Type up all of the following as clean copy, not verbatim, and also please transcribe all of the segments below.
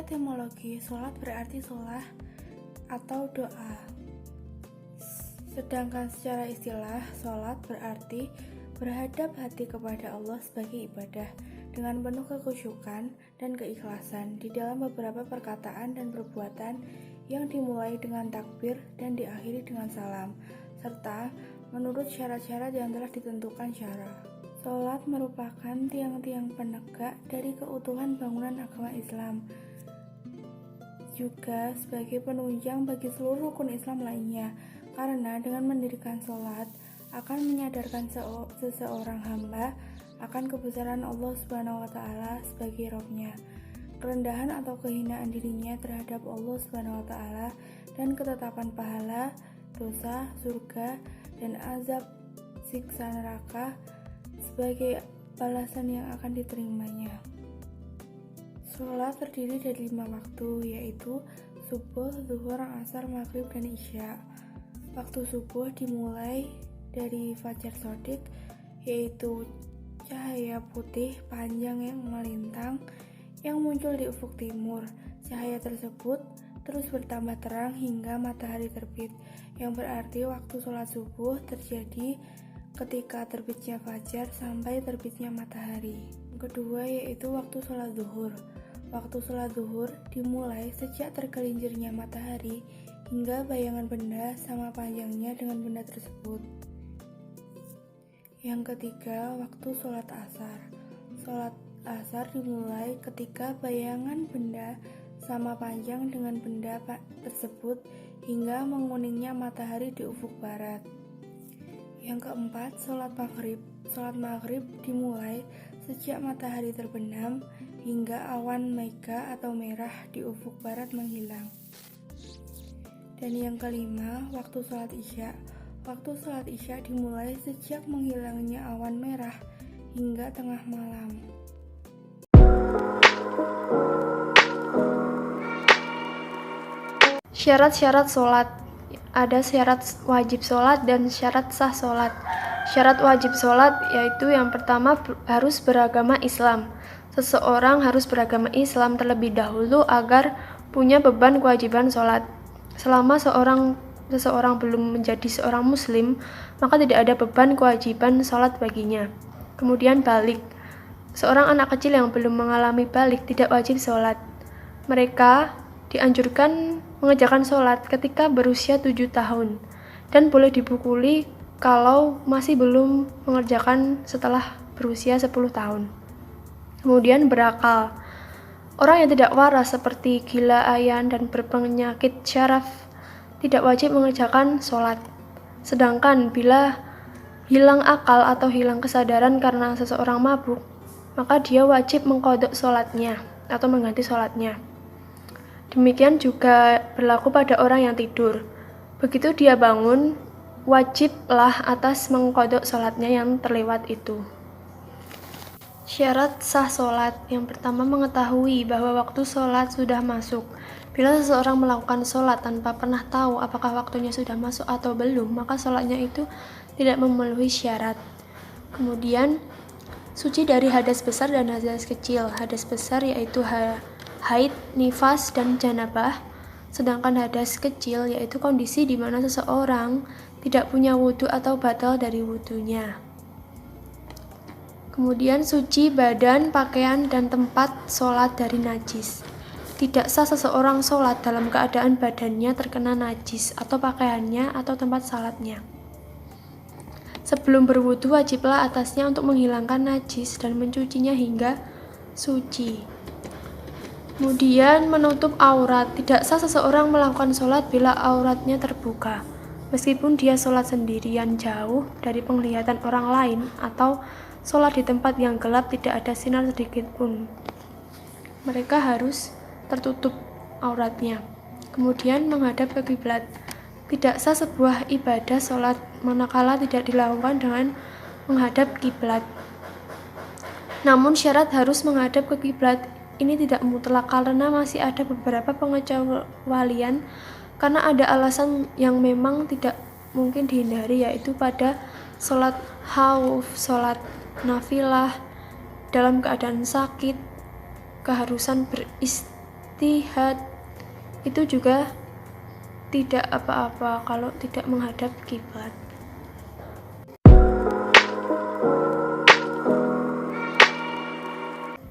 etimologi, sholat berarti sholah atau doa. Sedangkan secara istilah, sholat berarti berhadap hati kepada Allah sebagai ibadah dengan penuh kekhusyukan dan keikhlasan di dalam beberapa perkataan dan perbuatan yang dimulai dengan takbir dan diakhiri dengan salam, serta menurut syarat-syarat yang telah ditentukan syara. Sholat merupakan tiang-tiang penegak dari keutuhan bangunan agama Islam, juga sebagai penunjang bagi seluruh rukun Islam lainnya, karena dengan mendirikan sholat akan menyadarkan seseorang hamba akan kebesaran Allah Subhanahu wa Ta'ala sebagai Rabb-Nya, kerendahan atau kehinaan dirinya terhadap Allah Subhanahu wa Ta'ala, dan ketetapan pahala, dosa, surga, dan azab siksa neraka sebagai balasan yang akan diterimanya. Sholat terdiri dari 5 waktu, yaitu subuh, zuhur, asar, maghrib, dan isya. Waktu subuh dimulai dari fajar shodiq, yaitu cahaya putih panjang yang melintang yang muncul di ufuk timur. Cahaya tersebut terus bertambah terang hingga matahari terbit, yang berarti waktu sholat subuh terjadi ketika terbitnya fajar sampai terbitnya matahari. Kedua yaitu waktu sholat zuhur. Waktu sholat zuhur dimulai sejak tergelincirnya matahari hingga bayangan benda sama panjangnya dengan benda tersebut. Yang ketiga, waktu sholat asar. Sholat asar dimulai ketika bayangan benda sama panjang dengan benda tersebut hingga menguningnya matahari di ufuk barat. Yang keempat, sholat maghrib. Sholat maghrib dimulai sejak matahari terbenam hingga awan mega atau merah di ufuk barat menghilang. Dan yang kelima, waktu sholat isya. Waktu sholat isya dimulai sejak menghilangnya awan merah hingga tengah malam. Syarat-syarat sholat. Ada syarat wajib sholat dan syarat sah sholat. Syarat wajib sholat yaitu yang pertama harus beragama Islam. Seseorang harus beragama Islam terlebih dahulu agar punya beban kewajiban sholat. Selama seseorang belum menjadi seorang muslim, maka tidak ada beban kewajiban sholat baginya. Kemudian balik. Seorang anak kecil yang belum mengalami balik tidak wajib sholat. Mereka dianjurkan mengerjakan sholat ketika berusia 7 tahun dan boleh dipukuli kalau masih belum mengerjakan setelah berusia 10 tahun. Kemudian berakal. Orang yang tidak waras seperti gila, ayan, dan berpenyakit syaraf tidak wajib mengerjakan sholat. Sedangkan bila hilang akal atau hilang kesadaran karena seseorang mabuk, maka dia wajib mengqadha sholatnya atau mengganti sholatnya. Demikian juga berlaku pada orang yang tidur. Begitu dia bangun, wajiblah atas mengqadha sholatnya yang terlewat itu. Syarat sah sholat. Yang pertama, mengetahui bahwa waktu sholat sudah masuk. Bila seseorang melakukan sholat tanpa pernah tahu apakah waktunya sudah masuk atau belum, maka sholatnya itu tidak memenuhi syarat. Kemudian, suci dari hadas besar dan hadas kecil. Hadas besar yaitu haid, nifas, dan janabah. Sedangkan hadas kecil yaitu kondisi di mana seseorang tidak punya wudhu atau batal dari wudhunya. Kemudian suci badan, pakaian, dan tempat sholat dari najis. Tidak sah seseorang sholat dalam keadaan badannya terkena najis atau pakaiannya atau tempat sholatnya. Sebelum berwudu wajiblah atasnya untuk menghilangkan najis dan mencucinya hingga suci. Kemudian menutup aurat. Tidak sah seseorang melakukan sholat bila auratnya terbuka, meskipun dia sholat sendirian jauh dari penglihatan orang lain atau sholat di tempat yang gelap tidak ada sinar sedikit pun. Mereka harus tertutup auratnya. Kemudian menghadap ke kiblat. Tidak sah sebuah ibadah sholat manakala tidak dilakukan dengan menghadap kiblat. Namun syarat harus menghadap ke kiblat ini tidak mutlak karena masih ada beberapa pengecualian karena ada alasan yang memang tidak mungkin dihindari, yaitu pada sholat khauf, sholat nafilah, dalam keadaan sakit, keharusan ijtihad itu juga tidak apa-apa kalau tidak menghadap kiblat.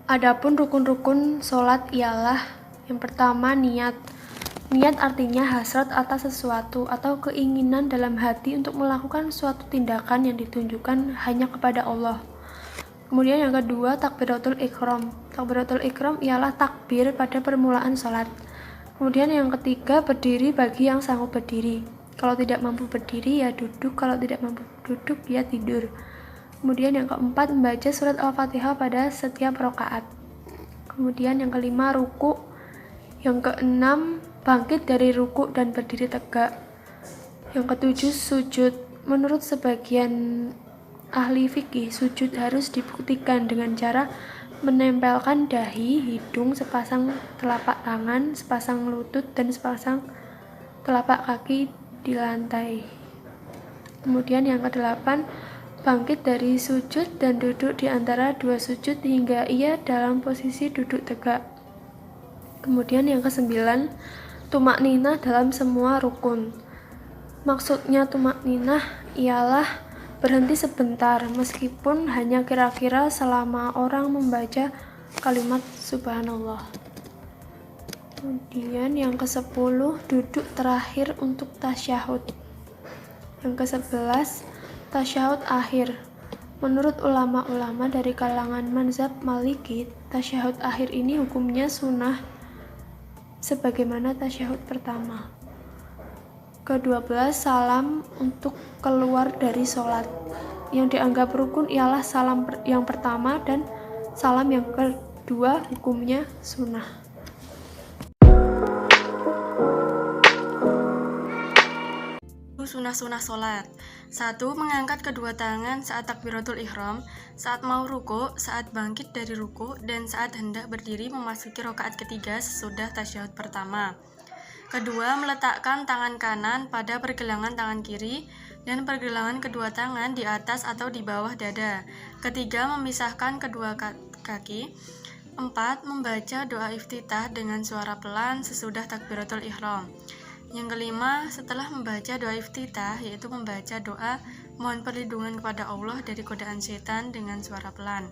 Adapun rukun-rukun sholat ialah yang pertama niat. Niat artinya hasrat atas sesuatu atau keinginan dalam hati untuk melakukan suatu tindakan yang ditunjukkan hanya kepada Allah. Kemudian yang kedua takbiratul ihram. Takbiratul ihram ialah takbir pada permulaan sholat. Kemudian yang ketiga berdiri bagi yang sanggup berdiri. Kalau tidak mampu berdiri ya duduk, kalau tidak mampu duduk ya tidur. Kemudian yang keempat membaca surat Al-Fatihah pada setiap rakaat. Kemudian yang kelima ruku. Yang keenam bangkit dari ruku dan berdiri tegak. Yang ketujuh sujud. Menurut sebagian ahli fikih, sujud harus dibuktikan dengan cara menempelkan dahi, hidung, sepasang telapak tangan, sepasang lutut, dan sepasang telapak kaki di lantai. Kemudian yang kedelapan, bangkit dari sujud dan duduk di antara dua sujud hingga ia dalam posisi duduk tegak. Kemudian yang kesembilan, tumakninah dalam semua rukun. Maksudnya tumakninah ialah berhenti sebentar, meskipun hanya kira-kira selama orang membaca kalimat subhanallah. Kemudian yang ke-10, duduk terakhir untuk tasyahud. Yang ke-11, tasyahud akhir. Menurut ulama-ulama dari kalangan mazhab Maliki, tasyahud akhir ini hukumnya sunnah sebagaimana tasyahud pertama. Ke-12, salam untuk keluar dari sholat. Yang dianggap rukun ialah salam yang pertama dan salam yang kedua hukumnya sunnah. Sunnah-sunnah sholat. 1. Mengangkat kedua tangan saat takbiratul ihram, saat mau ruku, saat bangkit dari ruku, dan saat hendak berdiri memasuki rakaat ketiga sesudah tasyahud pertama. Kedua, meletakkan tangan kanan pada pergelangan tangan kiri dan pergelangan kedua tangan di atas atau di bawah dada. Ketiga, memisahkan kedua kaki. 4. Membaca doa iftitah dengan suara pelan sesudah takbiratul ihram. Yang kelima, setelah membaca doa iftitah, yaitu membaca doa mohon perlindungan kepada Allah dari godaan setan dengan suara pelan.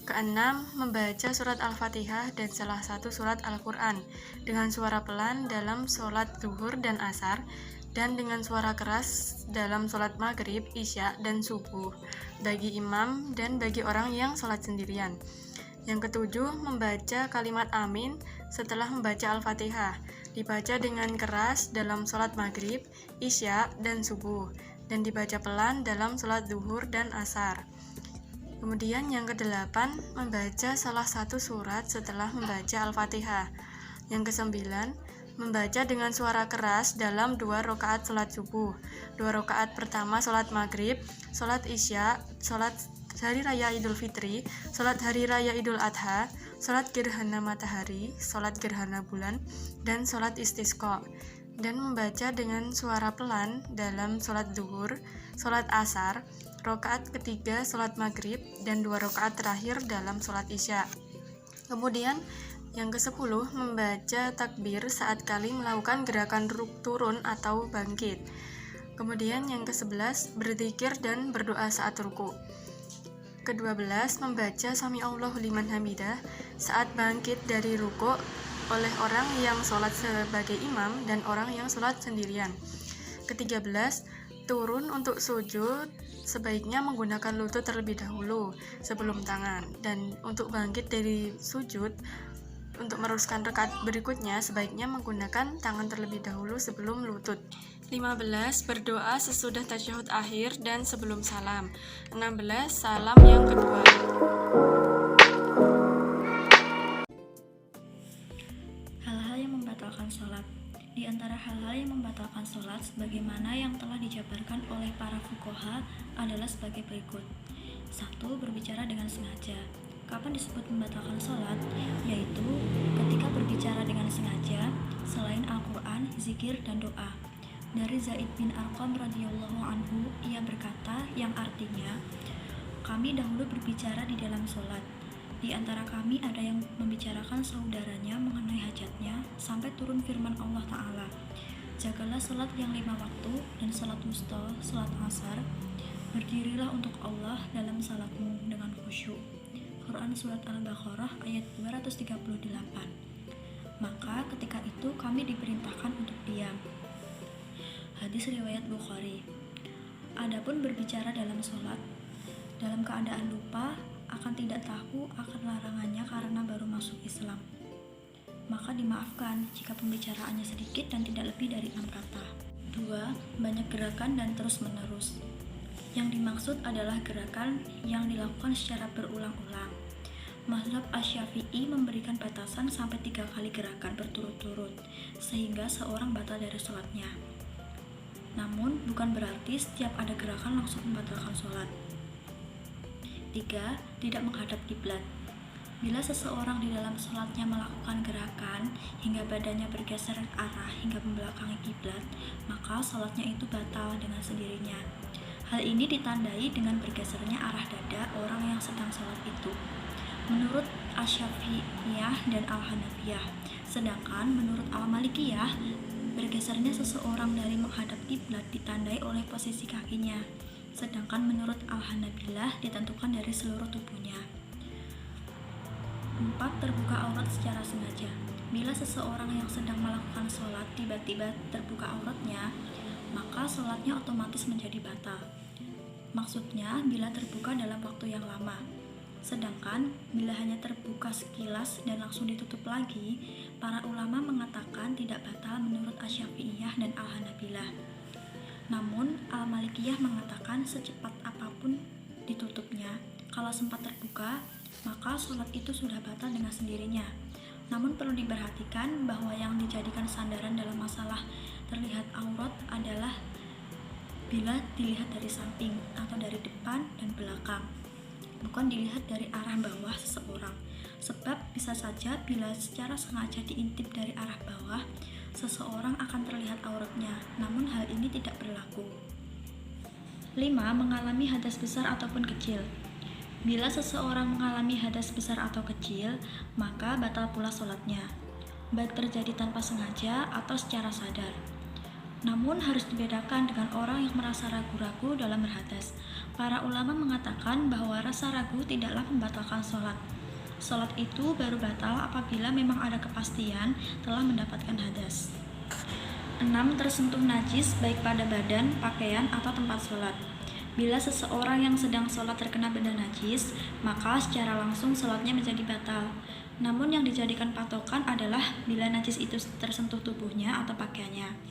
Keenam, membaca surat Al-Fatihah dan salah satu surat Al-Quran dengan suara pelan dalam sholat zuhur dan asar, dan dengan suara keras dalam sholat maghrib, isya, dan subuh bagi imam dan bagi orang yang sholat sendirian. Yang ketujuh, membaca kalimat amin setelah membaca Al-Fatihah, dibaca dengan keras dalam sholat maghrib, isya, dan subuh, dan dibaca pelan dalam sholat zuhur dan asar. Kemudian yang kedelapan, membaca salah satu surat setelah membaca Al-Fatihah. Yang kesembilan, membaca dengan suara keras dalam 2 rakaat sholat subuh, 2 rakaat pertama sholat maghrib, sholat isya, sholat hari raya Idul Fitri, sholat hari raya Idul Adha, sholat gerhana matahari, sholat gerhana bulan, dan sholat istisqa. Dan membaca dengan suara pelan dalam sholat zuhur, sholat asar, rakaat ketiga sholat maghrib, dan 2 rakaat terakhir dalam sholat isya. Kemudian yang ke-10, membaca takbir saat kali melakukan gerakan turun atau bangkit. Kemudian yang ke-11, berzikir dan berdoa saat ruku. Ke-12, membaca Sami Allahu liman hamidah saat bangkit dari ruku oleh orang yang sholat sebagai imam dan orang yang sholat sendirian. Ke-13, turun untuk sujud sebaiknya menggunakan lutut terlebih dahulu sebelum tangan, dan untuk bangkit dari sujud untuk meneruskan rakaat berikutnya sebaiknya menggunakan tangan terlebih dahulu sebelum lutut. 15. Berdoa sesudah tasyahud akhir dan sebelum salam. 16. Salam yang kedua. Hal-hal yang membatalkan sholat. Di antara hal-hal yang membatalkan sholat sebagaimana yang telah dijabarkan oleh para fuqaha adalah sebagai berikut. 1. Berbicara dengan sengaja. Kapan disebut membatalkan sholat? Yaitu ketika berbicara dengan sengaja selain Al-Quran, zikir, dan doa. Dari Zaid bin Arqam radhiyallahu anhu, ia berkata yang artinya, kami dahulu berbicara di dalam sholat. Di antara kami ada yang membicarakan saudaranya mengenai hajatnya sampai turun firman Allah Ta'ala, jagalah salat yang 5 waktu dan salat wusta, salat asar. Berdirilah untuk Allah dalam salatmu dengan khusyuk. Quran Surat Al-Baqarah ayat 238. Maka ketika itu kami diperintahkan untuk diam. Hadis riwayat Bukhari. Adapun berbicara dalam sholat, dalam keadaan lupa, akan tidak tahu akan larangannya karena baru masuk Islam, maka dimaafkan jika pembicaraannya sedikit dan tidak lebih dari 6 kata. 2. Banyak gerakan dan terus menerus. Yang dimaksud adalah gerakan yang dilakukan secara berulang-ulang. Mazhab Asy-Syafi'i memberikan batasan sampai 3 kali gerakan berturut-turut, sehingga seorang batal dari sholatnya. Namun, bukan berarti setiap ada gerakan langsung membatalkan sholat. 3. Tidak menghadap kiblat. Bila seseorang di dalam sholatnya melakukan gerakan hingga badannya bergeser arah hingga membelakangi kiblat, maka sholatnya itu batal dengan sendirinya. Hal ini ditandai dengan bergesernya arah dada orang yang sedang sholat itu, menurut Asy-Syafi'iyah dan Al-Hanafiyah. Sedangkan menurut Al-Malikiyah, bergesernya seseorang dari menghadap kiblat ditandai oleh posisi kakinya. Sedangkan menurut Al-Hanabilah ditentukan dari seluruh tubuhnya. 4. Terbuka aurat secara sengaja. Bila seseorang yang sedang melakukan sholat tiba-tiba terbuka auratnya, maka sholatnya otomatis menjadi batal. Maksudnya bila terbuka dalam waktu yang lama. Sedangkan bila hanya terbuka sekilas dan langsung ditutup lagi, para ulama mengatakan tidak batal menurut Asy-Syafi'iyah dan Al-Hanabilah. Namun, Al-Malikiyah mengatakan secepat apapun ditutupnya, kalau sempat terbuka, maka sholat itu sudah batal dengan sendirinya. Namun perlu diperhatikan bahwa yang dijadikan sandaran dalam masalah terlihat aurat adalah bila dilihat dari samping atau dari depan dan belakang, bukan dilihat dari arah bawah seseorang. Sebab bisa saja bila secara sengaja diintip dari arah bawah, seseorang akan terlihat auratnya, namun hal ini tidak berlaku. 5. Mengalami hadas besar ataupun kecil. Bila seseorang mengalami hadas besar atau kecil, maka batal pula sholatnya, baik terjadi tanpa sengaja atau secara sadar. Namun harus dibedakan dengan orang yang merasa ragu-ragu dalam berhadas. Para ulama mengatakan bahwa rasa ragu tidaklah membatalkan sholat. Sholat itu baru batal apabila memang ada kepastian telah mendapatkan hadas. 6. Tersentuh najis baik pada badan, pakaian, atau tempat sholat. Bila seseorang yang sedang sholat terkena benda najis, maka secara langsung sholatnya menjadi batal. Namun yang dijadikan patokan adalah bila najis itu tersentuh tubuhnya atau pakaiannya.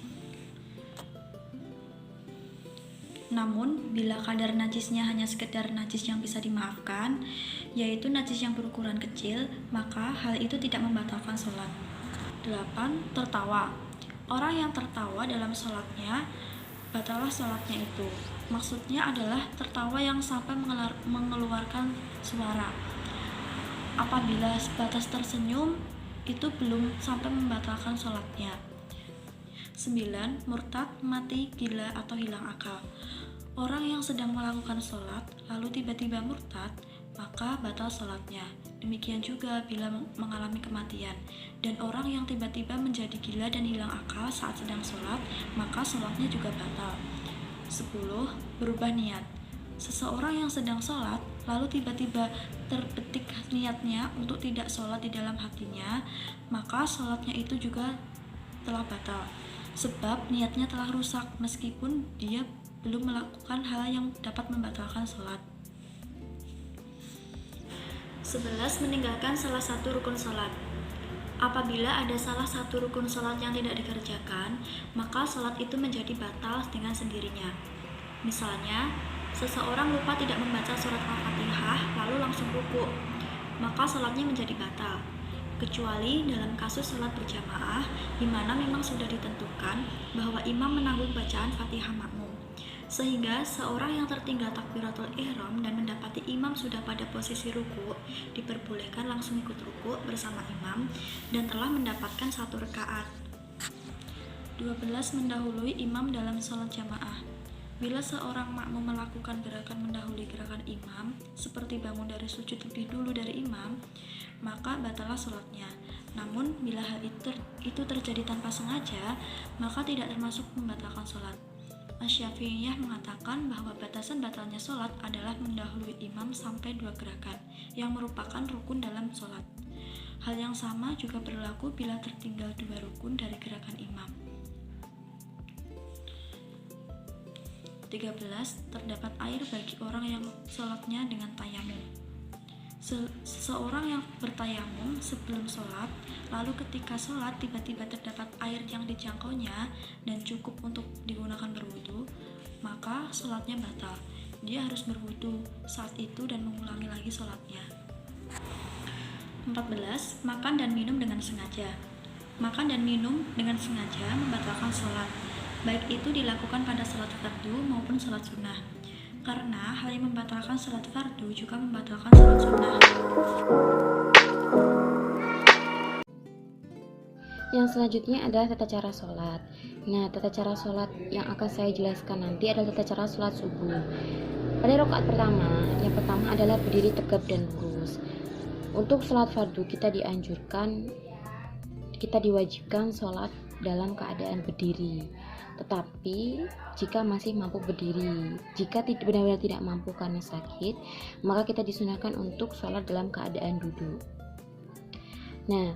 Namun, bila kadar najisnya hanya sekedar najis yang bisa dimaafkan, yaitu najis yang berukuran kecil, maka hal itu tidak membatalkan sholat. 8. Tertawa. Orang yang tertawa dalam sholatnya, batallah sholatnya itu. Maksudnya adalah tertawa yang sampai mengeluarkan suara. Apabila sebatas tersenyum, itu belum sampai membatalkan sholatnya. 9. Murtad, mati, gila, atau hilang akal. Orang yang sedang melakukan sholat, lalu tiba-tiba murtad, maka batal sholatnya. Demikian juga bila mengalami kematian. Dan orang yang tiba-tiba menjadi gila dan hilang akal saat sedang sholat, maka sholatnya juga batal. 10. Berubah niat. Seseorang yang sedang sholat, lalu tiba-tiba terbetik niatnya untuk tidak sholat di dalam hatinya, maka sholatnya itu juga telah batal. Sebab niatnya telah rusak meskipun dia belum melakukan hal yang dapat membatalkan sholat. 11. Meninggalkan salah satu rukun sholat. Apabila ada salah satu rukun sholat yang tidak dikerjakan, maka sholat itu menjadi batal dengan sendirinya. Misalnya, seseorang lupa tidak membaca surat Al-Fatihah lalu langsung rukuk, maka sholatnya menjadi batal. Kecuali dalam kasus sholat berjamaah, di mana memang sudah ditentukan bahwa imam menanggung bacaan Fatihah makmum. Sehingga seorang yang tertinggal takbiratul ihram dan mendapati imam sudah pada posisi ruku, diperbolehkan langsung ikut ruku bersama imam dan telah mendapatkan 1 rakaat. 12. Mendahului imam dalam sholat jamaah. Bila seorang makmum melakukan gerakan mendahului gerakan imam, seperti bangun dari sujud lebih dulu dari imam, maka batallah sholatnya. Namun, bila hal itu terjadi tanpa sengaja, maka tidak termasuk membatalkan sholat. Asy-Syafi'iyah mengatakan bahwa batasan batalnya sholat adalah mendahului imam sampai 2 gerakan, yang merupakan rukun dalam sholat. Hal yang sama juga berlaku bila tertinggal 2 rukun dari gerakan imam. 13. Terdapat air bagi orang yang sholatnya dengan tayamum. Seseorang yang bertayamum sebelum sholat, lalu ketika sholat tiba-tiba terdapat air yang dijangkaunya dan cukup untuk digunakan berwudu, maka sholatnya batal. Dia harus berwudu saat itu dan mengulangi lagi sholatnya. 14. Makan dan minum dengan sengaja. Makan dan minum dengan sengaja membatalkan sholat, baik itu dilakukan pada sholat fardu maupun sholat sunnah, karena hal yang membatalkan sholat fardu juga membatalkan sholat sunnah. Yang selanjutnya adalah tata cara sholat. Nah, tata cara sholat yang akan saya jelaskan nanti adalah tata cara sholat subuh. Pada rakaat pertama, yang pertama adalah berdiri tegap dan lurus. Untuk sholat fardu kita diwajibkan sholat dalam keadaan berdiri. Tetapi jika masih mampu berdiri, jika benar-benar tidak mampu karena sakit, maka kita disunahkan untuk sholat dalam keadaan duduk. Nah,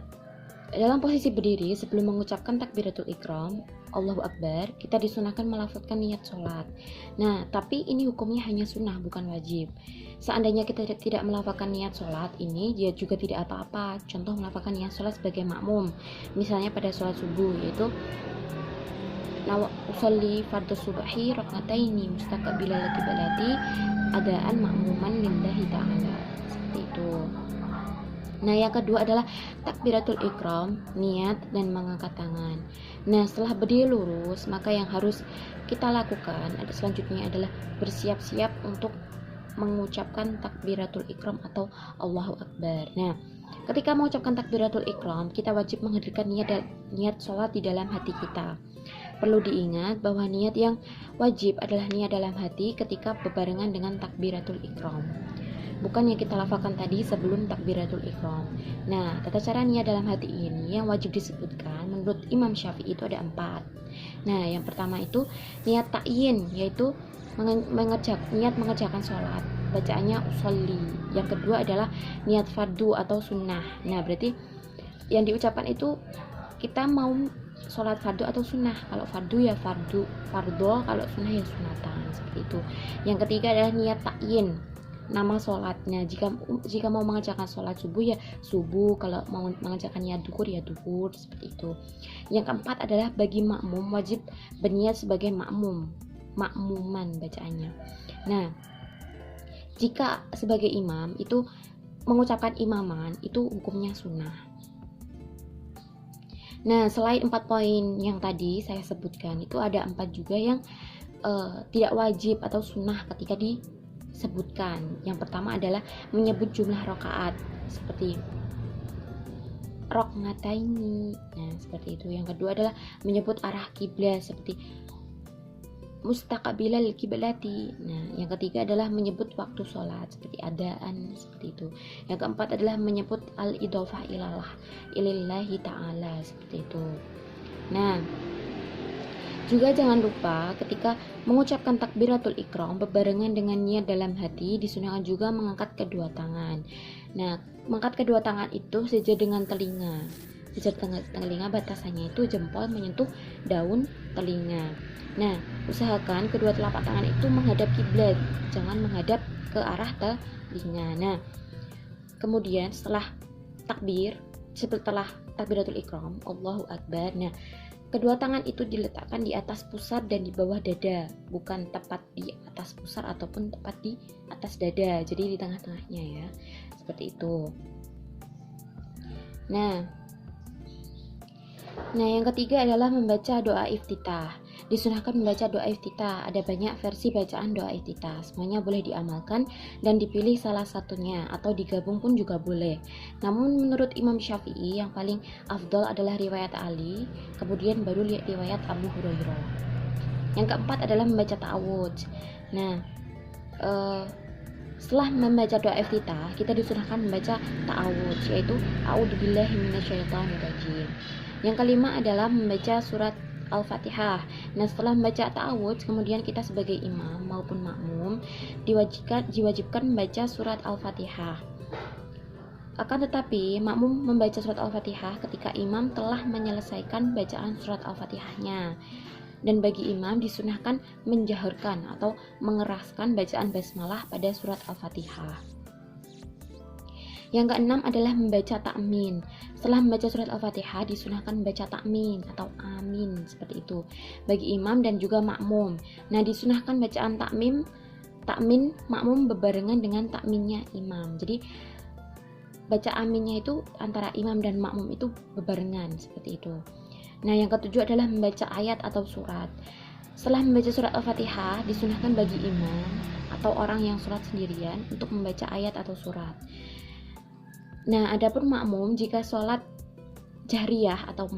dalam posisi berdiri sebelum mengucapkan takbiratul ihram, Allahu Akbar, kita disunahkan melafazkan niat sholat. Nah, tapi ini hukumnya hanya sunnah, bukan wajib. Seandainya kita tidak melafazkan niat sholat ini, dia juga tidak apa-apa. Contoh melafazkan niat sholat sebagai makmum, misalnya pada sholat subuh, yaitu usolli fardhu subhi rakataini mustaqbilal qiblati adaan makmuman lillahi ta'ala, seperti itu. Nah, yang kedua adalah takbiratul ihram, niat dan mengangkat tangan. Nah, setelah berdiri lurus, maka yang harus kita lakukan selanjutnya adalah bersiap-siap untuk mengucapkan takbiratul ihram atau Allahu Akbar. Nah, ketika mengucapkan takbiratul ihram, kita wajib menghadirkan niat sholat di dalam hati kita. Perlu diingat bahwa niat yang wajib adalah niat dalam hati ketika berbarengan dengan takbiratul ihram, bukan yang kita lafalkan tadi sebelum takbiratul ihram. Nah, tata cara niat dalam hati ini yang wajib disebutkan menurut Imam Syafi'i itu ada 4. Nah, yang pertama itu niat ta'yin, yaitu niat mengerjakan sholat, bacaannya usolli. Yang kedua adalah niat fardu atau sunnah. Nah, berarti yang diucapkan itu kita mau sholat fardu atau sunnah. Kalau fardu ya fardu, kalau sunnah ya sunatan, seperti itu. Yang ketiga adalah niat ta'yin, nama sholatnya. Jika mau mengerjakan sholat subuh ya subuh, kalau mau mengerjakan niat duhur ya duhur, seperti itu. Yang keempat adalah bagi makmum wajib berniat sebagai makmuman bacaannya. Nah, jika sebagai imam itu mengucapkan imaman itu hukumnya sunnah. Nah, selain 4 poin yang tadi saya sebutkan, itu ada 4 juga yang tidak wajib atau sunnah ketika disebutkan. Yang pertama adalah menyebut jumlah rakaat seperti rokngataini. Nah, seperti itu. Yang kedua adalah menyebut arah kiblat seperti mustaqbilal qiblati. Nah, yang ketiga adalah menyebut waktu sholat seperti adaan, seperti itu. Yang keempat adalah menyebut al-idhofah ilallahi ta'ala, seperti itu. Nah, juga jangan lupa ketika mengucapkan takbiratul ihram berbarengan dengan niat dalam hati, disunahkan juga mengangkat kedua tangan. Nah, mengangkat kedua tangan itu sejajar dengan telinga. Sejajar telinga batasannya itu jempol menyentuh daun telinga. Nah, usahakan kedua telapak tangan itu menghadap kiblat, jangan menghadap ke arah telinga. Nah, kemudian setelah takbiratul ihram, Allahu Akbar. Nah, kedua tangan itu diletakkan di atas pusar dan di bawah dada, bukan tepat di atas pusar ataupun tepat di atas dada. Jadi di tengah-tengahnya ya. Seperti itu. Nah, yang ketiga adalah membaca doa iftitah. Disunahkan membaca doa iftitah. Ada banyak versi bacaan doa iftitah. Semuanya boleh diamalkan dan dipilih salah satunya atau digabung pun juga boleh. Namun menurut Imam Syafi'i yang paling afdol adalah riwayat Ali, kemudian baru riwayat Abu Hurairah. Yang keempat adalah membaca ta'awudz. Nah, setelah membaca doa iftitah, kita disunahkan membaca ta'awudz, yaitu a'udzubillahi minasyaitonirrajim. Yang kelima adalah membaca surat Al-Fatihah. Nah, setelah membaca ta'awudz, kemudian kita sebagai imam maupun makmum diwajibkan membaca surat Al-Fatihah. Akan tetapi, makmum membaca surat Al-Fatihah ketika imam telah menyelesaikan bacaan surat Al-Fatihahnya. Dan bagi imam disunahkan menjaharkan atau mengeraskan bacaan basmalah pada surat Al-Fatihah. Yang keenam adalah membaca ta'min. Setelah membaca surat Al-Fatihah disunahkan membaca ta'min atau amin, seperti itu, bagi imam dan juga makmum. Nah, disunahkan bacaan ta'min makmum bebarengan dengan ta'minnya imam. Jadi baca aminnya itu antara imam dan makmum itu bebarengan, seperti itu. Nah, yang ketujuh adalah membaca ayat atau surat. Setelah membaca surat Al-Fatihah, disunahkan bagi imam atau orang yang sholat sendirian untuk membaca ayat atau surat. Nah, adapun makmum jika sholat jahriyah atau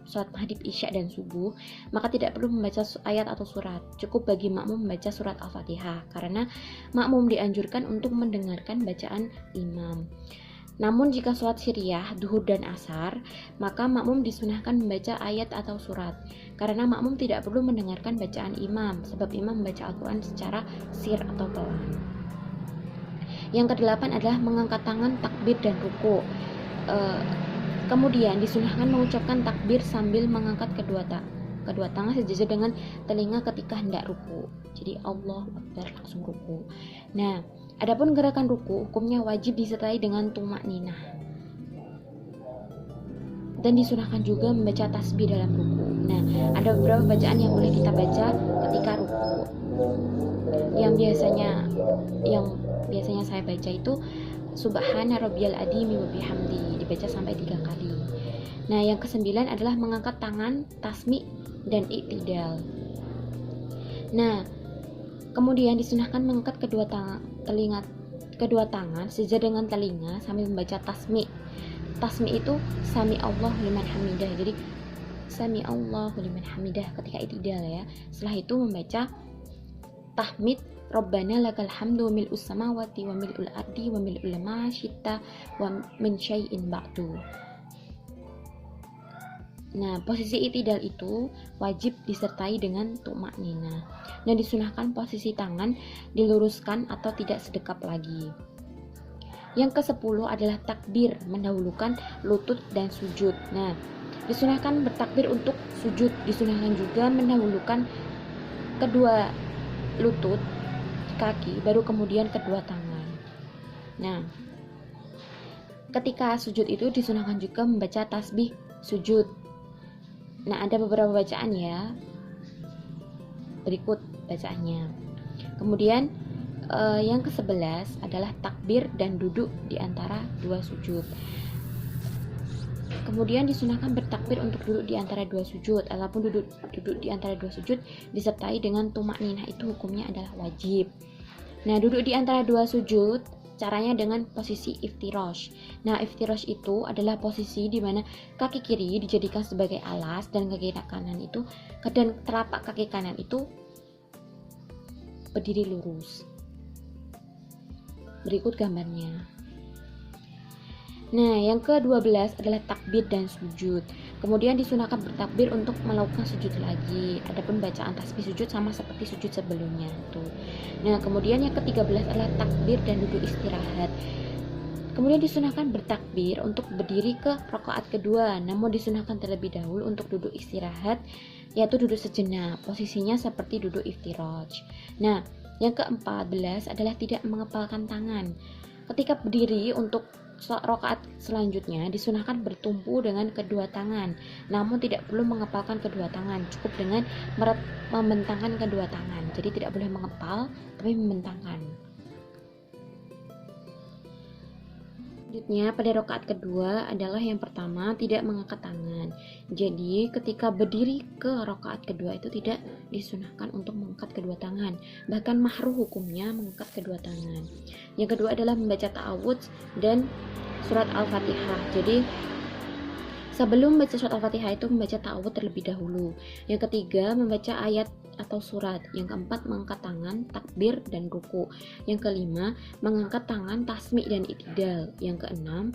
sholat maghrib, isya dan subuh, maka tidak perlu membaca ayat atau surat. Cukup bagi makmum membaca surat Al-Fatihah, karena makmum dianjurkan untuk mendengarkan bacaan imam. Namun jika sholat syiriah, duhur dan asar, maka makmum disunahkan membaca ayat atau surat, karena makmum tidak perlu mendengarkan bacaan imam, sebab imam membaca Al-Quran secara sir atau pelan. Yang kedelapan adalah mengangkat tangan, takbir dan ruku. Kemudian disunahkan mengucapkan takbir sambil mengangkat kedua tangan sejajar dengan telinga ketika hendak ruku. Jadi Allahu Akbar, langsung ruku. Nah, adapun gerakan ruku hukumnya wajib disertai dengan tumakninah. Dan disunahkan juga membaca tasbih dalam ruku. Nah, ada beberapa bacaan yang boleh kita baca ketika ruku. Yang biasanya saya baca itu Subhana rabbiyal azimi wa bihamdi, dibaca sampai 3 kali. Nah, yang kesembilan adalah mengangkat tangan, tasmi' dan i'tidal. Nah, kemudian disunahkan mengangkat kedua tangan sejajar dengan telinga sambil membaca tasmi'. Tasmi' itu sami Allahu liman hamidah. Jadi sami Allahu liman hamidah ketika i'tidal ya. Setelah itu membaca tahmid Rabbana lakal hamdu mil'us samawati wa mil'ul ardi wa mil'ul ma syi'ta wa min syai'in ba'du. Nah, posisi i'tidal itu wajib disertai dengan tumakninah. Dan disunahkan posisi tangan diluruskan atau tidak sedekap lagi. Yang ke-10 adalah takbir, mendahulukan lutut dan sujud. Nah, disunahkan bertakbir untuk sujud, disunahkan juga mendahulukan kedua lutut kaki, baru kemudian kedua tangan. Nah, ketika sujud itu disunahkan juga membaca tasbih sujud. Nah, ada beberapa bacaan ya. Berikut bacaannya. Kemudian yang ke-11 adalah takbir dan duduk di antara dua sujud. Kemudian disunahkan bertakbir untuk duduk di antara dua sujud, ataupun duduk di antara dua sujud disertai dengan tumakninah, itu hukumnya adalah wajib. Nah, duduk di antara dua sujud caranya dengan posisi iftirash. Nah, iftirash itu adalah posisi di mana kaki kiri dijadikan sebagai alas dan telapak kaki kanan itu berdiri lurus. Berikut gambarnya. Nah, yang ke-12 adalah takbir dan sujud. Kemudian disunahkan bertakbir untuk melakukan sujud lagi. Adapun bacaan tasbih sujud sama seperti sujud sebelumnya tuh. Nah, kemudian yang ke-13 adalah takbir dan duduk istirahat. Kemudian disunahkan bertakbir untuk berdiri ke rakaat kedua, namun disunahkan terlebih dahulu untuk duduk istirahat, yaitu duduk sejenak, posisinya seperti duduk iftirash. Nah, yang ke-14 adalah tidak mengepalkan tangan. Ketika berdiri untuk rakaat selanjutnya disunahkan bertumpu dengan kedua tangan, namun tidak perlu mengepalkan kedua tangan, cukup dengan membentangkan kedua tangan. Jadi tidak boleh mengepal, tapi membentangkan. Selanjutnya pada rakaat kedua adalah yang pertama tidak mengangkat tangan. Jadi ketika berdiri ke rakaat kedua itu tidak disunahkan untuk mengangkat kedua tangan, bahkan makruh hukumnya mengangkat kedua tangan. Yang kedua adalah membaca ta'awudz dan surat Al-Fatihah. Jadi sebelum membaca surat Al-Fatihah itu membaca ta'awudz terlebih dahulu. Yang ketiga membaca ayat atau surat. Yang keempat, mengangkat tangan, takbir, dan ruku. Yang kelima, mengangkat tangan, tasmi' dan i'tidal. Yang keenam,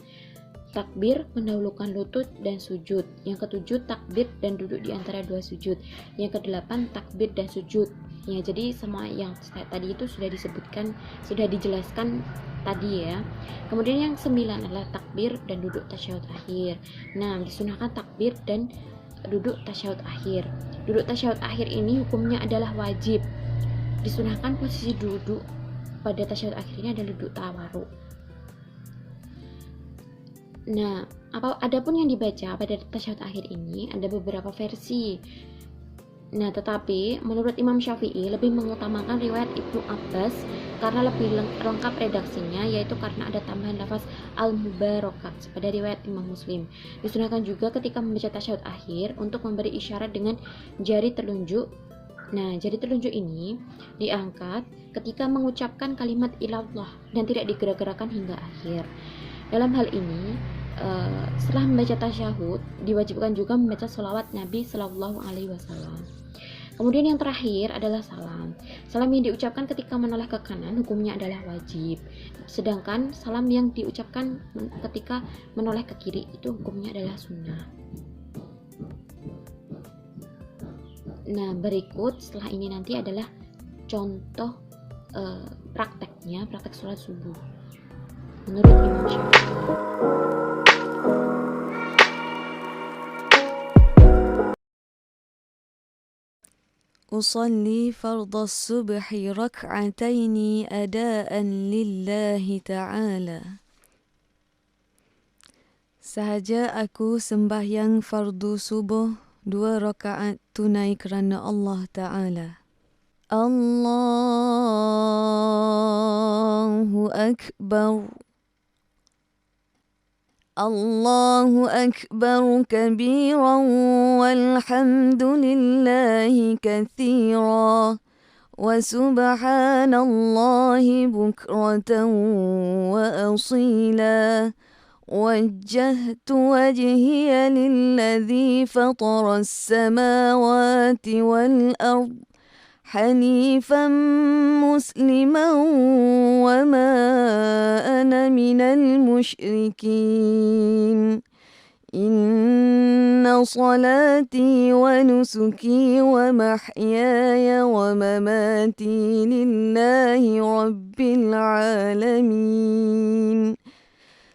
takbir, mendahulukan lutut dan sujud. Yang ketujuh, takbir dan duduk di antara dua sujud. Yang kedelapan, takbir dan sujud. Ya, jadi semua yang tadi itu sudah disebutkan, sudah dijelaskan tadi ya. Kemudian yang 9 adalah takbir dan duduk tasyahud akhir. Nah, disunahkan takbir dan duduk tasyahud akhir. Duduk tasyahud akhir ini hukumnya adalah wajib. Disunahkan posisi duduk pada tasyahud akhir ini adalah duduk tawaruk. Nah, adapun yang dibaca pada tasyahud akhir ini ada beberapa versi. Nah, tetapi menurut Imam Syafi'i lebih mengutamakan riwayat Ibnu Abbas karena lebih lengkap redaksinya, yaitu karena ada tambahan lafaz al-mubarakat pada riwayat Imam Muslim. Disunahkan juga ketika membaca tasyahud akhir untuk memberi isyarat dengan jari telunjuk. Nah, jari telunjuk ini diangkat ketika mengucapkan kalimat ilallah dan tidak digerak-gerakan hingga akhir. Dalam hal ini, setelah membaca tasyahud, diwajibkan juga membaca sholawat Nabi Shallallahu Alaihi Wasallam. Kemudian yang terakhir adalah salam. Salam yang diucapkan ketika menoleh ke kanan hukumnya adalah wajib. Sedangkan salam yang diucapkan ketika menoleh ke kiri itu hukumnya adalah sunnah. Nah, berikut setelah ini nanti adalah contoh prakteknya, praktek sholat subuh menurut Imam Syafi'i. أصلي فرض الصبح ركعتين أداء لله تعالى. Sahaja aku sembahyang fardu subuh 2 rakaat tunai kerana Allah Ta'ala. Allahu Akbar. الله أكبر كبيرا والحمد لله كثيرا وسبحان الله بكرة وأصيلا وجهت وجهي للذي فطر السماوات والأرض حنيفا مسلما وما أنا من المشركين إن صلاتي ونسكي ومحياي ومماتي لله رب العالمين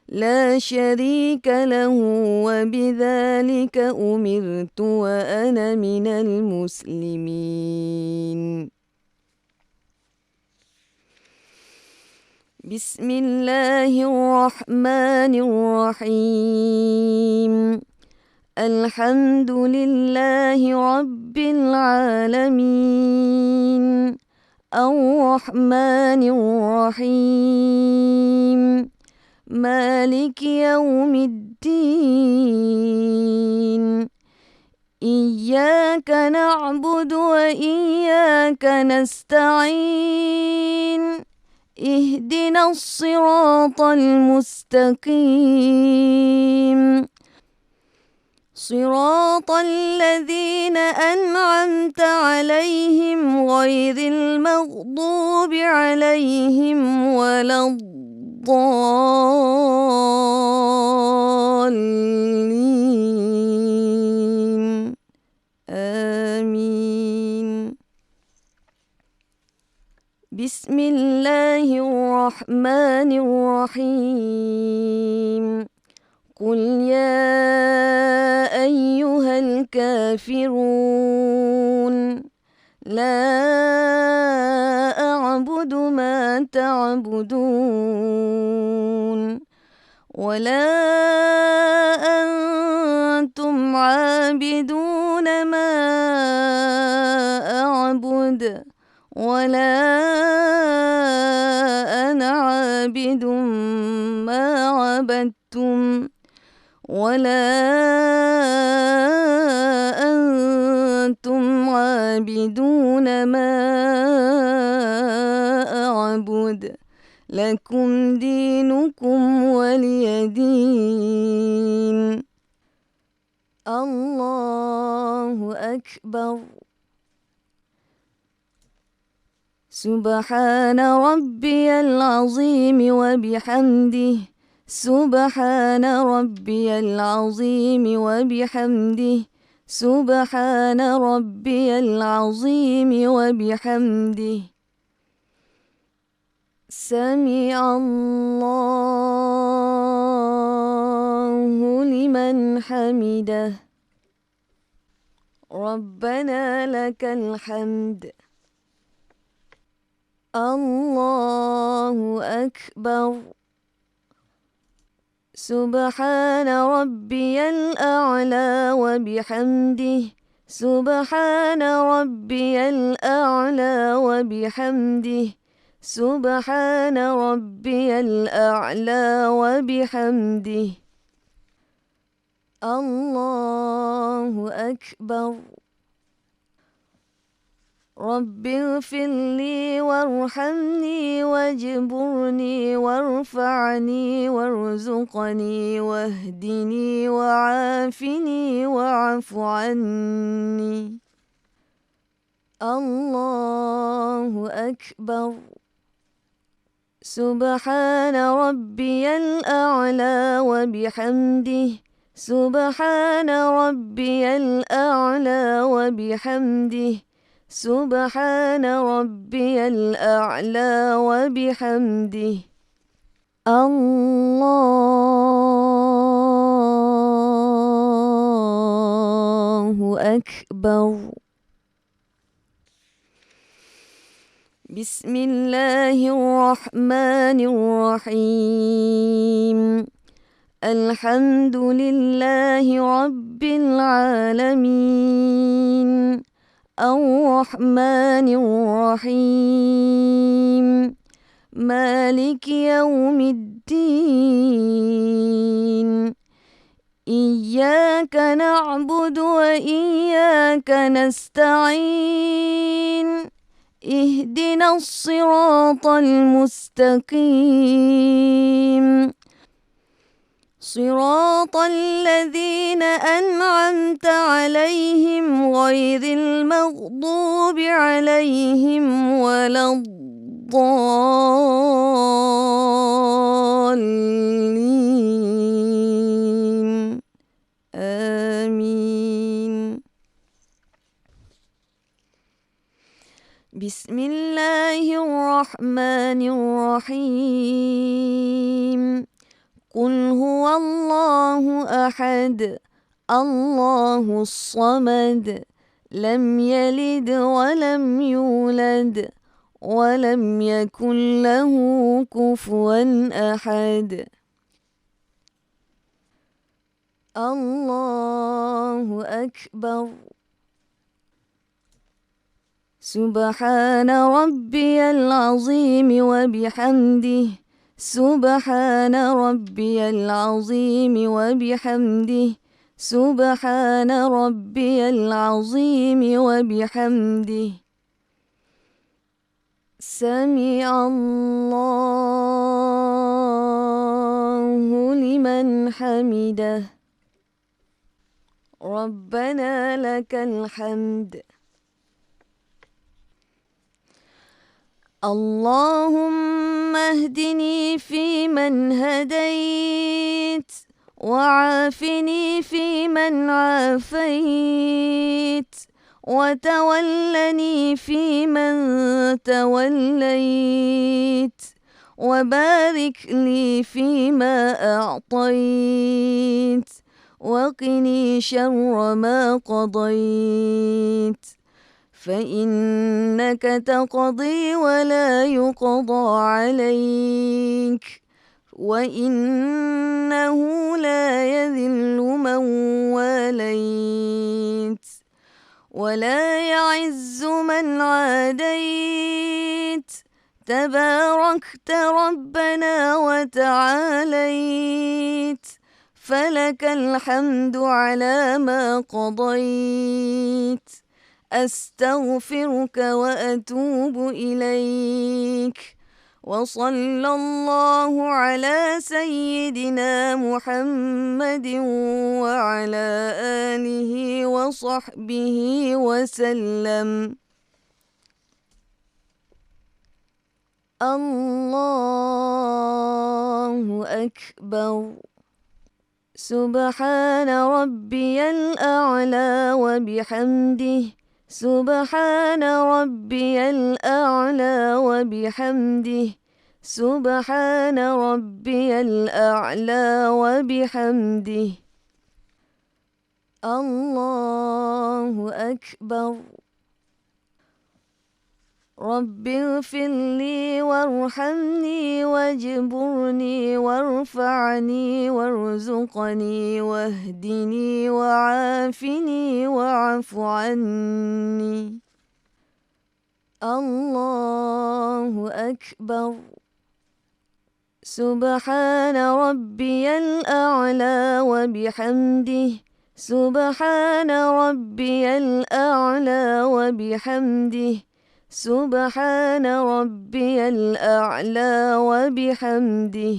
لا شريك له وبذلك أمرت وأنا من المسلمين بسم الله الرحمن الرحيم الحمد لله رب العالمين الرحمن الرحيم مالك يوم الدين إياك نعبد وإياك نستعين اهدنا الصراط المستقيم صراط الذين أنعمت عليهم غير المغضوب عليهم ولا الضالين آمين بسم الله الرحمن الرحيم قل يا أيها الكافرون لا أعبد ما تعبدون ولا أنتم عابدون ما أعبد ولا أنا عابد ما عبدتم ولا أنتم عابدون ما أعبد لكم دينكم ولي دين الله أكبر سبحان ربي العظيم وبحمده سبحان ربي العظيم وبحمده سبحان ربي العظيم وبحمده سمع الله لمن حمده ربنا لك الحمد الله أكبر سبحان ربي الأعلى وبحمده سبحان ربي الأعلى وبحمده سبحان ربي الأعلى وبحمده الله أكبر رب اغفر لي وارحمني واجبرني وارفعني وارزقني واهدني وعافني واعف عني الله أكبر سبحان ربي الأعلى وبحمده سبحان ربي الأعلى وبحمده سبحان ربي الأعلى وبحمده الله أكبر بسم الله الرحمن الرحيم الحمد لله رب العالمين الرحمن الرحيم مالك يوم الدين إياك نعبد وإياك نستعين اهدنا الصراط المستقيم صراط الذين أنعمت عليهم غير المغضوب عليهم ولا الضالين آمين بسم الله الرحمن الرحيم قل هو الله أحد الله الصمد لم يلد ولم يولد ولم يكن له كفوا أحد الله أكبر سبحان ربي العظيم وبحمده سبحان ربي العظيم وبحمده سبحان ربي العظيم وبحمده سمع الله لمن حمده ربنا لك الحمد اللهم اهدني فيمن هديت وعافني فيمن عافيت وتولني فيمن توليت وبارك لي فيما أعطيت وقني شر ما قضيت فإنك تقضي ولا يقضى عليك وإنه لا يذل من واليت ولا يعز من عاديت تباركت ربنا وتعاليت فلك الحمد على ما قضيت أستغفرك وأتوب إليك وصلى الله على سيدنا محمد وعلى آله وصحبه وسلم الله أكبر سبحان ربي الأعلى وبحمده سبحان ربي الأعلى وبحمده سبحان ربي الأعلى وبحمده الله أكبر رب اغفر لي وارحمني واجبرني وارفعني وارزقني واهدني وعافني واعف عني الله أكبر سبحان ربي الأعلى وبحمده سبحان ربي الأعلى وبحمده سبحان ربي الأعلى وبحمده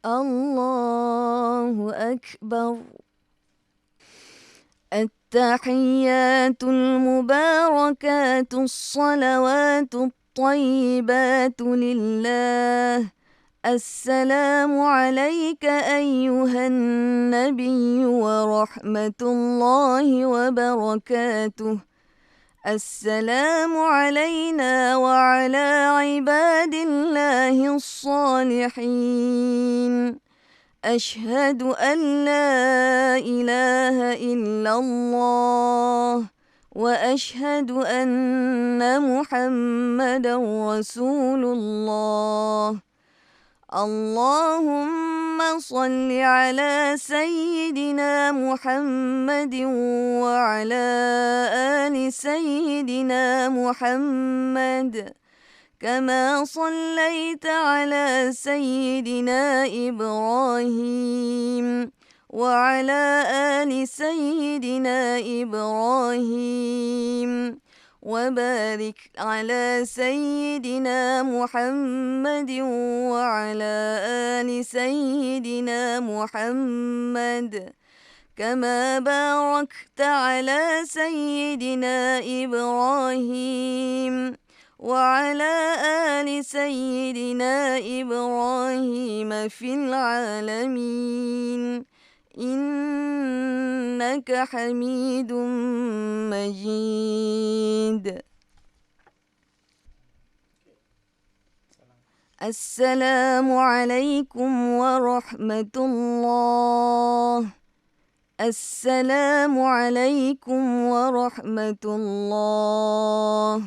الله أكبر التحيات المباركات الصلوات الطيبات لله السلام عليك أيها النبي ورحمة الله وبركاته السلام علينا وعلى عباد الله الصالحين أشهد أن لا إله إلا الله وأشهد أن محمدا رسول الله اللهم صل على سيدنا محمد وعلى آل سيدنا محمد كما صليت على سيدنا إبراهيم وعلى آل سيدنا إبراهيم وبارك على سيدنا محمد وعلى آل سيدنا محمد كما باركت على سيدنا إبراهيم وعلى آل سيدنا إبراهيم في العالمين إنك حميد مجيد السلام عليكم ورحمة الله السلام عليكم ورحمة الله